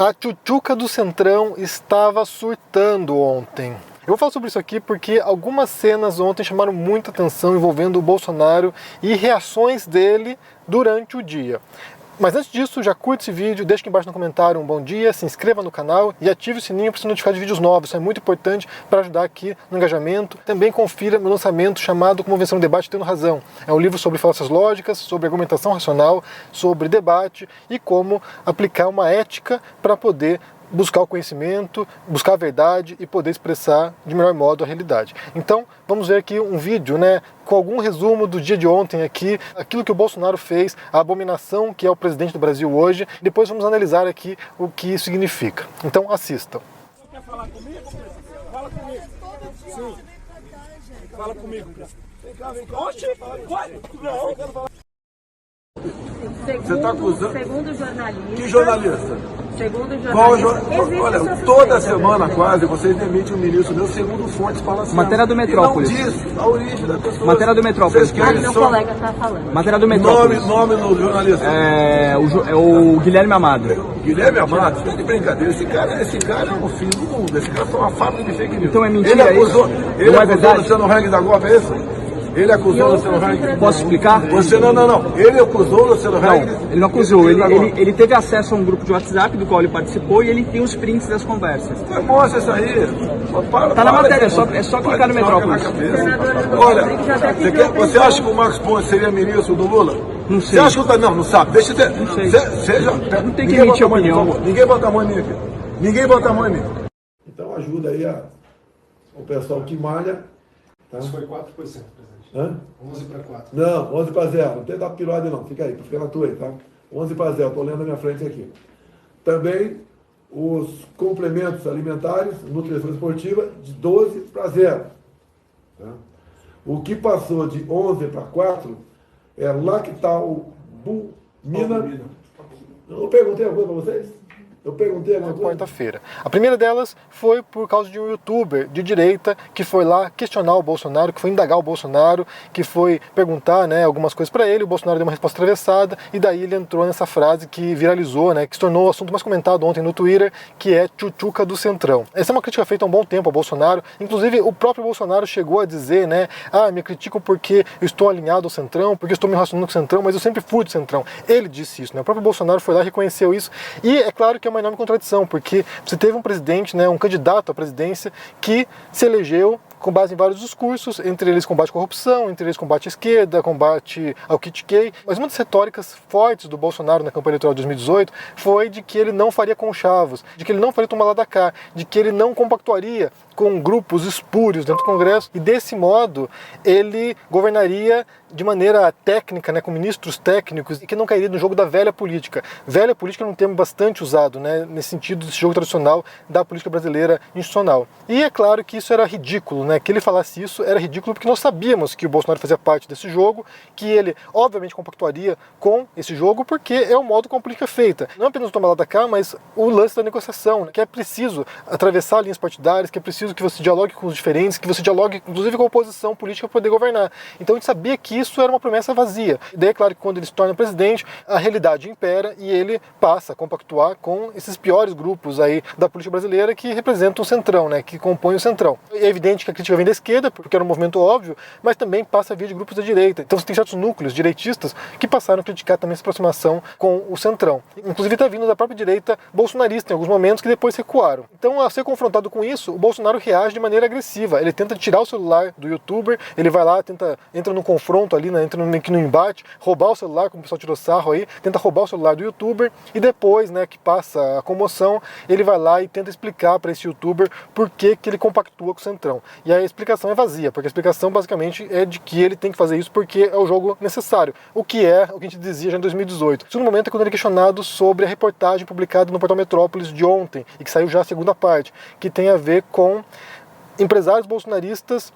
A tchutchuca do Centrão estava surtando ontem. Eu vou falar sobre isso aqui porque algumas cenas ontem chamaram muita atenção envolvendo o Bolsonaro e reações dele durante o dia. Mas antes disso, já curte esse vídeo, deixa aqui embaixo no comentário um bom dia, se inscreva no canal e ative o sininho para ser notificado de vídeos novos. Isso é muito importante para ajudar aqui no engajamento. Também confira meu lançamento chamado Como Vencer um Debate Tendo Razão. É um livro sobre falácias lógicas, sobre argumentação racional, sobre debate e como aplicar uma ética para poder buscar o conhecimento, buscar a verdade e poder expressar de melhor modo a realidade. Então, vamos ver aqui um vídeo, com algum resumo do dia de ontem aqui, aquilo que o Bolsonaro fez, a abominação que é o presidente do Brasil hoje. Depois vamos analisar aqui o que isso significa. Então, assistam. Você quer falar comigo? Fala comigo. Sim. Fala comigo. Vem cá, vem cá. Oxi, vai. Não, eu quero falar. Você está acusando? Segundo jornalista. Que jornalista? Segundo Qual jornalista. Olha, toda semana quase vocês demitem um ministro meu segundo fontes falaciosas. Matéria do Metrópolis. E não diz a origem da pessoa. Matéria do Metrópolis. Vocês querem Meu só... colega está falando. Matéria do Metrópolis. Nome no jornalista. É o Guilherme Amado. Guilherme Amado, tá de brincadeira. Esse cara é um filho do mundo. Esse cara foi uma fábrica de fake news. Então é mentira, ele acusou, é isso? Ele Não é acusou verdade? o Luciano Hang da golpe, é isso? Ele acusou o Luciano Hang. Posso explicar? Você não. Ele acusou o Luciano Hang. Não, ele não acusou. Ele teve acesso a um grupo de WhatsApp do qual ele participou e ele tem os prints das conversas. Mostra isso aí. Tá na matéria, é só clicar no Metrópolis. Olha, você acha que o Marcos Pontes seria ministro do Lula? Não Você sei. acha que não sabe? Deixa eu ter. Não sei. Seja, Não tem que emitir opinião. Ninguém bota a mão em mim aqui. Ninguém bota a mão em mim. Então ajuda aí o pessoal que malha. Tá? Isso foi 4%, presidente. Hã? 11 para 4. Não, 11 para 0. Não tem da piroide não. Fica aí, fica na tua aí, tá? 11 para 0. Estou lendo na minha frente aqui. Também os complementos alimentares, nutrição esportiva, de 12 para 0. Tá? O que passou de 11 para 4 é lactalbumina. Eu perguntei alguma coisa para vocês? Eu perguntei alguma coisa? Quarta-feira. A primeira delas foi por causa de um youtuber de direita que foi lá questionar o Bolsonaro, que foi indagar o Bolsonaro, que foi perguntar algumas coisas para ele, o Bolsonaro deu uma resposta atravessada e daí ele entrou nessa frase que viralizou, que se tornou o assunto mais comentado ontem no Twitter, que é tchutchuca do Centrão. Essa é uma crítica feita há um bom tempo ao Bolsonaro, inclusive o próprio Bolsonaro chegou a dizer, me criticam porque eu estou alinhado ao Centrão, porque eu estou me relacionando com o Centrão, mas eu sempre fui do Centrão. Ele disse isso, O próprio Bolsonaro foi lá e reconheceu isso e é claro que é uma enorme contradição, porque você teve um presidente, um candidato à presidência que se elegeu com base em vários discursos, entre eles combate à corrupção, entre eles combate à esquerda, combate ao kit gay. Mas uma das retóricas fortes do Bolsonaro na campanha eleitoral de 2018 foi de que ele não faria conchavos, de que ele não faria tomar lá da cá, de que ele não compactuaria com grupos espúrios dentro do Congresso e desse modo ele governaria de maneira técnica, com ministros técnicos e que não cairia no jogo da velha política. Velha política é um termo bastante usado, nesse sentido desse jogo tradicional da política brasileira institucional. E é claro que isso era ridículo, que ele falasse isso era ridículo porque nós sabíamos que o Bolsonaro fazia parte desse jogo, que ele obviamente compactuaria com esse jogo porque é o modo como a política é feita. Não apenas o tomar lá da cá, mas o lance da negociação, que é preciso atravessar linhas partidárias, que é preciso que você dialogue com os diferentes, que você dialogue inclusive com a oposição política para poder governar. Então a gente sabia que isso era uma promessa vazia. E daí é claro que quando ele se torna presidente, a realidade impera e ele passa a compactuar com esses piores grupos aí da política brasileira que representam o Centrão, que compõem o Centrão. É evidente que a crítica vem da esquerda, porque era um movimento óbvio, mas também passa a vir de grupos da direita. Então você tem certos núcleos direitistas que passaram a criticar também essa aproximação com o Centrão. Inclusive está vindo da própria direita bolsonarista em alguns momentos que depois recuaram. Então, ao ser confrontado com isso, o Bolsonaro reage de maneira agressiva. Ele tenta tirar o celular do youtuber, ele vai lá, entra num confronto ali, entra no embate, roubar o celular, como o pessoal tirou sarro aí, tenta roubar o celular do youtuber e depois, que passa a comoção, ele vai lá e tenta explicar para esse youtuber por que ele compactua com o Centrão. E a explicação é vazia, porque a explicação basicamente é de que ele tem que fazer isso porque é o jogo necessário, o que a gente dizia já em 2018. Isso no momento é quando ele é questionado sobre a reportagem publicada no portal Metrópolis de ontem, e que saiu já a segunda parte, que tem a ver com empresários bolsonaristas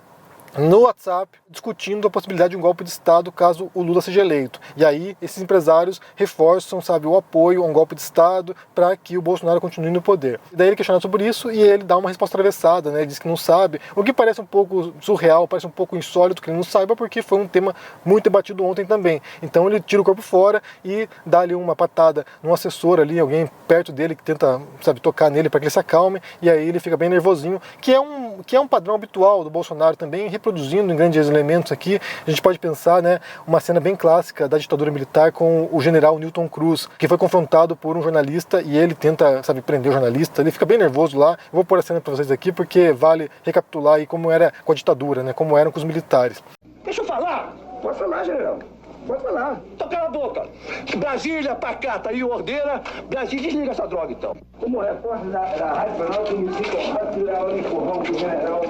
no WhatsApp discutindo a possibilidade de um golpe de Estado caso o Lula seja eleito. E aí esses empresários reforçam, sabe, o apoio a um golpe de Estado para que o Bolsonaro continue no poder. E daí ele questiona sobre isso e ele dá uma resposta atravessada, né? Ele diz que não sabe, o que parece um pouco surreal, parece um pouco insólito que ele não saiba, porque foi um tema muito debatido ontem também. Então ele tira o corpo fora e dá ali uma patada num assessor ali, alguém perto dele que tenta, sabe, tocar nele para que ele se acalme, e aí ele fica bem nervosinho, que é um padrão habitual do Bolsonaro também, reproduzindo em grandes elementos aqui. A gente pode pensar, né, uma cena bem clássica da ditadura militar com o general Newton Cruz, que foi confrontado por um jornalista e ele tenta, sabe, prender o jornalista. Ele fica bem nervoso lá. Eu vou pôr a cena para vocês aqui porque vale recapitular aí como era com a ditadura, né, como eram com os militares. Deixa eu falar. Pode falar, general. Pode falar. Então cala a boca. Brasília, pacata e ordeira. Brasília, desliga essa droga, então. Como repórter da Rádio Planalto, eu me sinto honrado de dar um empurrão pro general.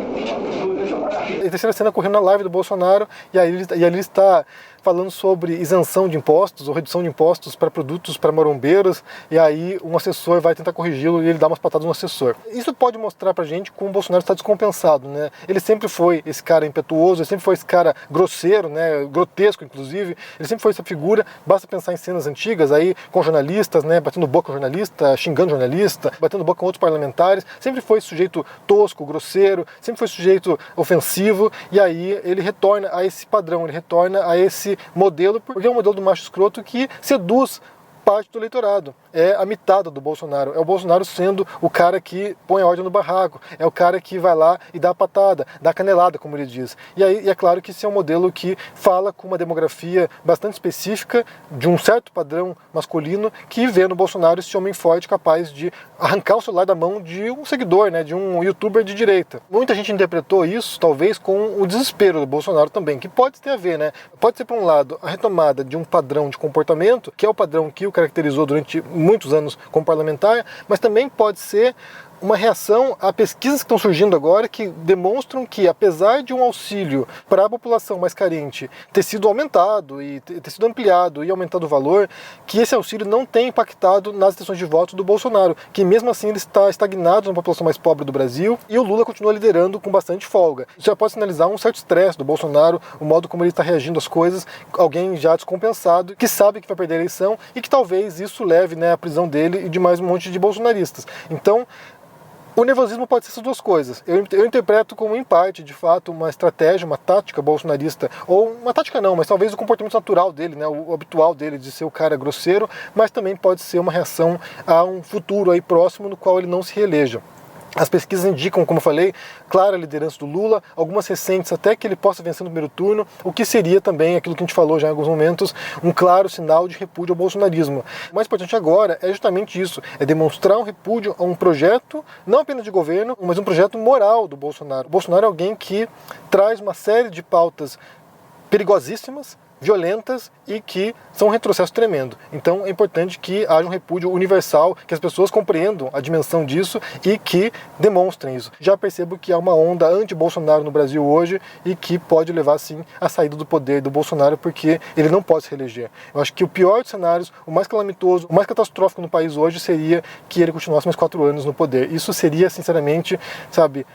Deixa eu falar. E a terceira cena correndo na live do Bolsonaro, e aí ele está falando sobre isenção de impostos ou redução de impostos para produtos para marombeiros, e aí um assessor vai tentar corrigi-lo e ele dá umas patadas no assessor. Isso pode mostrar pra gente como o Bolsonaro está descompensado, né? Ele sempre foi esse cara impetuoso, ele sempre foi esse cara grosseiro, né? Grotesco, inclusive. Ele sempre foi essa figura, basta pensar em cenas antigas aí com jornalistas, né? Batendo boca com jornalista, xingando jornalista, batendo boca com outros parlamentares. Sempre foi esse sujeito tosco, grosseiro, sempre foi esse sujeito ofensivo, e aí ele retorna a esse padrão, ele retorna a esse modelo, porque é um modelo do macho escroto que seduz parte do eleitorado. É a mitada do Bolsonaro. É o Bolsonaro sendo o cara que põe a ordem no barraco. É o cara que vai lá e dá a patada, dá a canelada, como ele diz. E aí é claro que esse é um modelo que fala com uma demografia bastante específica, de um certo padrão masculino, que vê no Bolsonaro esse homem forte capaz de arrancar o celular da mão de um seguidor, né, de um youtuber de direita. Muita gente interpretou isso, talvez, com o desespero do Bolsonaro também, que pode ter a ver, né? Pode ser, por um lado, a retomada de um padrão de comportamento, que é o padrão que o caracterizou durante muitos anos como parlamentar, mas também pode ser uma reação a pesquisas que estão surgindo agora que demonstram que, apesar de um auxílio para a população mais carente ter sido aumentado e ter sido ampliado e aumentado o valor, que esse auxílio não tem impactado nas intenções de voto do Bolsonaro, que mesmo assim ele está estagnado na população mais pobre do Brasil, e o Lula continua liderando com bastante folga. Isso já pode sinalizar um certo estresse do Bolsonaro, o modo como ele está reagindo às coisas, alguém já descompensado, que sabe que vai perder a eleição e que talvez isso leve, né, à prisão dele e de mais um monte de bolsonaristas. Então, o nervosismo pode ser essas duas coisas. Eu interpreto como, em parte, de fato, uma estratégia, uma tática bolsonarista, ou uma tática não, mas talvez o comportamento natural dele, né, o habitual dele de ser o cara grosseiro, mas também pode ser uma reação a um futuro aí próximo no qual ele não se reeleja. As pesquisas indicam, como eu falei, clara liderança do Lula, algumas recentes até que ele possa vencer no primeiro turno, o que seria também, aquilo que a gente falou já em alguns momentos, um claro sinal de repúdio ao bolsonarismo. O mais importante agora é justamente isso, é demonstrar um repúdio a um projeto, não apenas de governo, mas um projeto moral do Bolsonaro. O Bolsonaro é alguém que traz uma série de pautas perigosíssimas, violentas e que são um retrocesso tremendo. Então é importante que haja um repúdio universal, que as pessoas compreendam a dimensão disso e que demonstrem isso. Já percebo que há uma onda anti-Bolsonaro no Brasil hoje e que pode levar, sim, à saída do poder do Bolsonaro, porque ele não pode se reeleger. Eu acho que o pior dos cenários, o mais calamitoso, o mais catastrófico no país hoje seria que ele continuasse mais 4 anos no poder. Isso seria, sinceramente, sabe,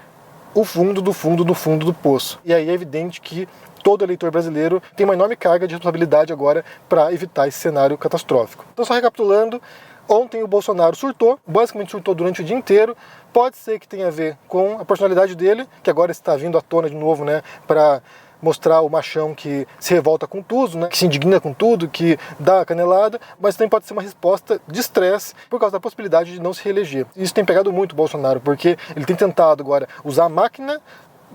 o fundo do fundo do fundo do poço. E aí é evidente que todo eleitor brasileiro tem uma enorme carga de responsabilidade agora para evitar esse cenário catastrófico. Então, só recapitulando, ontem o Bolsonaro surtou, basicamente surtou durante o dia inteiro. Pode ser que tenha a ver com a personalidade dele, que agora está vindo à tona de novo, né, para mostrar o machão que se revolta com tudo, né, que se indigna com tudo, que dá a canelada, mas também pode ser uma resposta de estresse por causa da possibilidade de não se reeleger. Isso tem pegado muito o Bolsonaro, porque ele tem tentado agora usar a máquina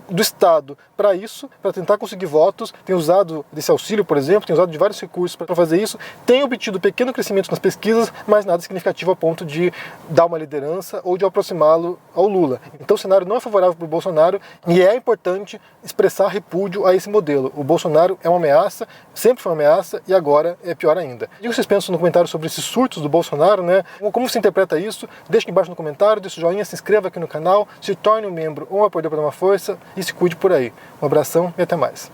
do Estado para isso, para tentar conseguir votos, tem usado desse auxílio, por exemplo, tem usado de vários recursos para fazer isso, tem obtido pequeno crescimento nas pesquisas, mas nada significativo a ponto de dar uma liderança ou de aproximá-lo ao Lula. Então o cenário não é favorável para o Bolsonaro e é importante expressar repúdio a esse modelo. O Bolsonaro é uma ameaça, sempre foi uma ameaça e agora é pior ainda. E o que vocês pensam no comentário sobre esses surtos do Bolsonaro, né? Como você interpreta isso? Deixe aqui embaixo no comentário, deixe o joinha, se inscreva aqui no canal, se torne um membro ou um apoiador para dar uma força e se cuide por aí. Um abração e até mais.